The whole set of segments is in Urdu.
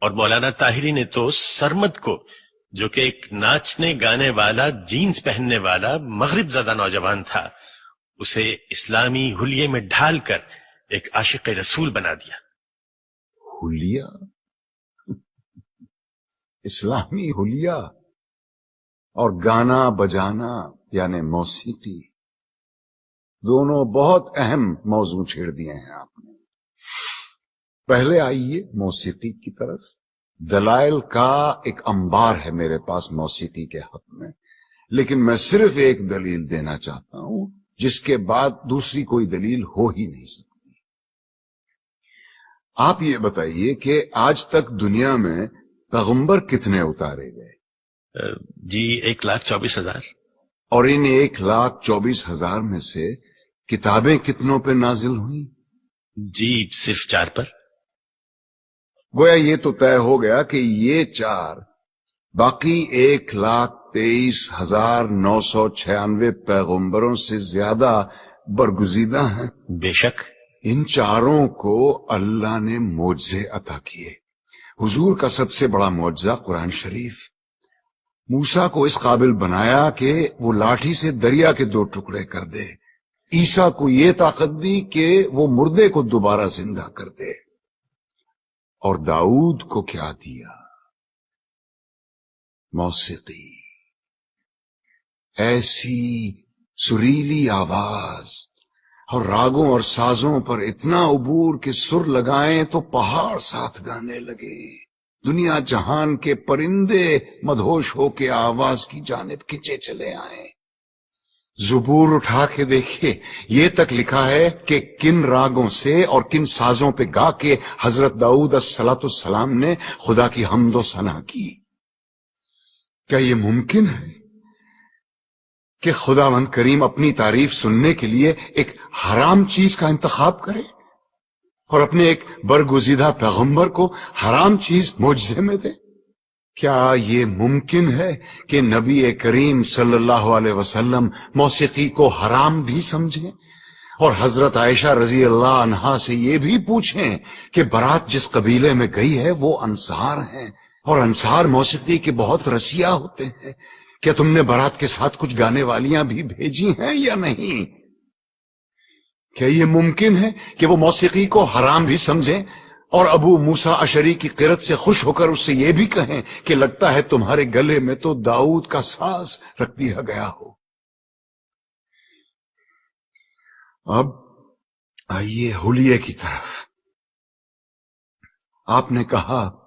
اور مولانا طاہری نے تو سرمد کو، جو کہ ایک ناچنے گانے والا، جینز پہننے والا مغرب زدہ نوجوان تھا، اسے اسلامی حلیے میں ڈھال کر ایک عاشق رسول بنا دیا۔ حلیہ؟ اسلامی حلیہ اور گانا بجانا یعنی موسیقی، دونوں بہت اہم موضوع چھیڑ دیے ہیں آپ نے۔ پہلے آئیے موسیقی کی طرف۔ دلائل کا ایک انبار ہے میرے پاس موسیقی کے حق میں، لیکن میں صرف ایک دلیل دینا چاہتا ہوں جس کے بعد دوسری کوئی دلیل ہو ہی نہیں سکتی۔ آپ یہ بتائیے کہ آج تک دنیا میں پیغمبر کتنے اتارے گئے؟ جی 1,24,000۔ اور ان 1,24,000 میں سے کتابیں کتنوں پہ نازل ہوئیں؟ جی صرف 4 پر۔ گویا یہ تو طے ہو گیا کہ یہ 4 باقی 1,23,996 پیغمبروں سے زیادہ برگزیدہ ہیں۔ بے شک۔ ان 4 کو اللہ نے معجزے عطا کیے۔ حضور کا سب سے بڑا معجزہ قرآن شریف۔ موسیٰ کو اس قابل بنایا کہ وہ لاٹھی سے دریا کے 2 ٹکڑے کر دے۔ عیسیٰ کو یہ طاقت دی کہ وہ مردے کو دوبارہ زندہ کر دے۔ اور داؤد کو کیا دیا؟ موسیقی، ایسی سریلی آواز اور راگوں اور سازوں پر اتنا عبور کہ سر لگائیں تو پہاڑ ساتھ گانے لگے۔ دنیا جہان کے پرندے مدہوش ہو کے آواز کی جانب کھنچے چلے آئیں۔ زبور اٹھا کے دیکھیے، یہ تک لکھا ہے کہ کن راگوں سے اور کن سازوں پہ گا کے حضرت داؤد السلام نے خدا کی حمد و ثنا کی۔ کیا یہ ممکن ہے کہ خداوند کریم اپنی تعریف سننے کے لیے ایک حرام چیز کا انتخاب کرے اور اپنے ایک برگزیدہ پیغمبر کو حرام چیز معجزے میں دے؟ کیا یہ ممکن ہے کہ نبی کریم صلی اللہ علیہ وسلم موسیقی کو حرام بھی سمجھیں اور حضرت عائشہ رضی اللہ عنہا سے یہ بھی پوچھیں کہ برات جس قبیلے میں گئی ہے وہ انصار ہیں اور انصار موسیقی کے بہت رسیا ہوتے ہیں، کیا تم نے برات کے ساتھ کچھ گانے والیاں بھی بھیجی ہیں یا نہیں؟ کیا یہ ممکن ہے کہ وہ موسیقی کو حرام بھی سمجھیں اور ابو موسیٰ اشعری کی قرت سے خوش ہو کر اس سے یہ بھی کہیں کہ لگتا ہے تمہارے گلے میں تو داؤد کا ساز رکھ دیا گیا ہو؟ اب آئیے حلیے کی طرف۔ آپ نے کہا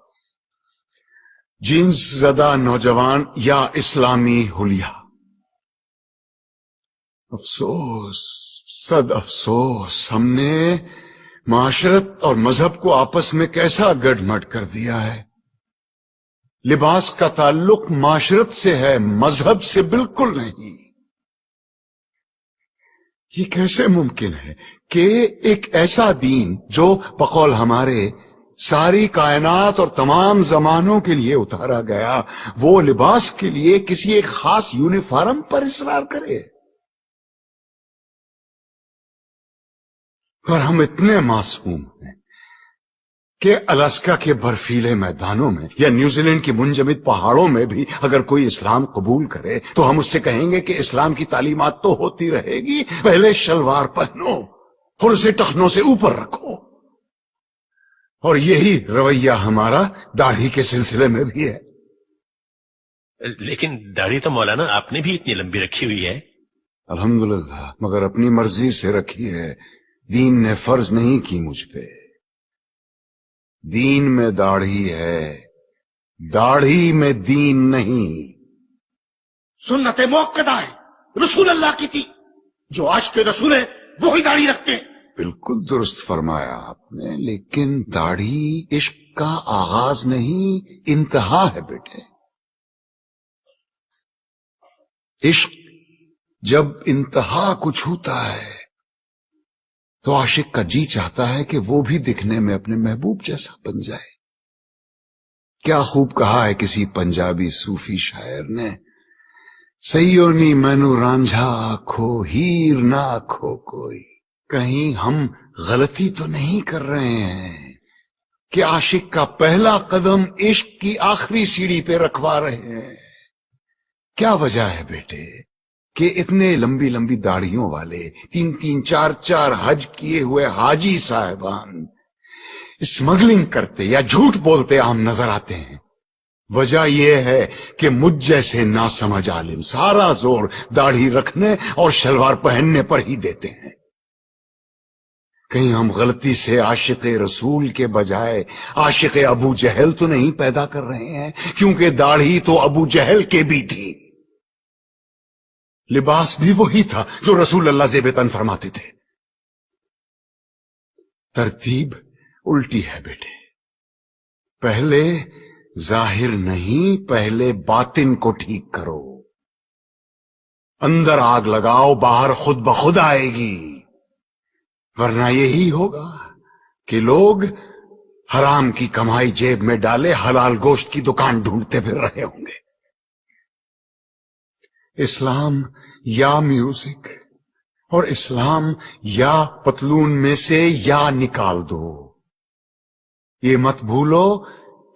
جینز زدہ نوجوان یا اسلامی حلیہ۔ افسوس، صد افسوس، ہم نے معاشرت اور مذہب کو آپس میں کیسا گڑ مڈ کر دیا ہے۔ لباس کا تعلق معاشرت سے ہے، مذہب سے بالکل نہیں۔ یہ کیسے ممکن ہے کہ ایک ایسا دین جو بقول ہمارے ساری کائنات اور تمام زمانوں کے لیے اتارا گیا، وہ لباس کے لیے کسی ایک خاص یونیفارم پر اصرار کرے؟ اور ہم اتنے معصوم ہیں کہ الاسکا کے برفیلے میدانوں میں یا نیوزی لینڈ کی منجمد پہاڑوں میں بھی اگر کوئی اسلام قبول کرے تو ہم اس سے کہیں گے کہ اسلام کی تعلیمات تو ہوتی رہے گی، پہلے شلوار پہنو اور اسے ٹخنوں سے اوپر رکھو۔ اور یہی رویہ ہمارا داڑھی کے سلسلے میں بھی ہے۔ لیکن داڑھی تو مولانا آپ نے بھی اتنی لمبی رکھی ہوئی ہے۔ الحمدللہ، مگر اپنی مرضی سے رکھی ہے، دین نے فرض نہیں کی مجھ پہ۔ دین میں داڑھی ہے، داڑھی میں دین نہیں۔ سنت موقدہ ہے، رسول اللہ کی تھی، جو عاشق رسول ہے وہی داڑھی رکھتے ہیں۔ بالکل درست فرمایا آپ نے، لیکن داڑھی عشق کا آغاز نہیں، انتہا ہے بیٹے۔ عشق جب انتہا کو چھوتا ہے تو عاشق کا جی چاہتا ہے کہ وہ بھی دکھنے میں اپنے محبوب جیسا بن جائے۔ کیا خوب کہا ہے کسی پنجابی صوفی شاعر نے، سیو نی مینو رانجھا آکھو ہیر نہ آکھو کوئی۔ کہیں ہم غلطی تو نہیں کر رہے ہیں؟ کہ عاشق کا پہلا قدم عشق کی آخری سیڑھی پہ رکھوا رہے ہیں؟ کیا وجہ ہے بیٹے کہ اتنے لمبی لمبی داڑھیوں والے 3-3 4-4 حج کیے ہوئے حاجی صاحبان اسمگلنگ کرتے یا جھوٹ بولتے عام نظر آتے ہیں؟ وجہ یہ ہے کہ مجھ جیسے ناسمجھ عالم سارا زور داڑھی رکھنے اور شلوار پہننے پر ہی دیتے ہیں۔ کہیں ہم غلطی سے عاشق رسول کے بجائے عاشق ابو جہل تو نہیں پیدا کر رہے ہیں؟ کیونکہ داڑھی تو ابو جہل کے بھی تھی، لباس بھی وہی تھا جو رسول اللہ زیب تن فرماتے تھے۔ ترتیب الٹی ہے بیٹے، پہلے ظاہر نہیں، پہلے باطن کو ٹھیک کرو، اندر آگ لگاؤ، باہر خود بخود آئے گی، ورنہ یہی ہوگا کہ لوگ حرام کی کمائی جیب میں ڈالے حلال گوشت کی دکان ڈھونڈتے پھر رہے ہوں گے۔ اسلام یا میوزک اور اسلام یا پتلون میں سے یا نکال دو۔ یہ مت بھولو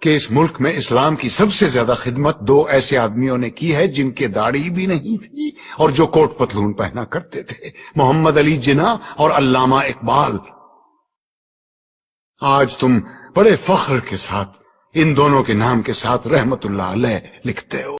کہ اس ملک میں اسلام کی سب سے زیادہ خدمت 2 ایسے آدمیوں نے کی ہے جن کے داڑھی بھی نہیں تھی اور جو کوٹ پتلون پہنا کرتے تھے، محمد علی جناح اور علامہ اقبال۔ آج تم بڑے فخر کے ساتھ ان دونوں کے نام کے ساتھ رحمت اللہ علیہ لکھتے ہو۔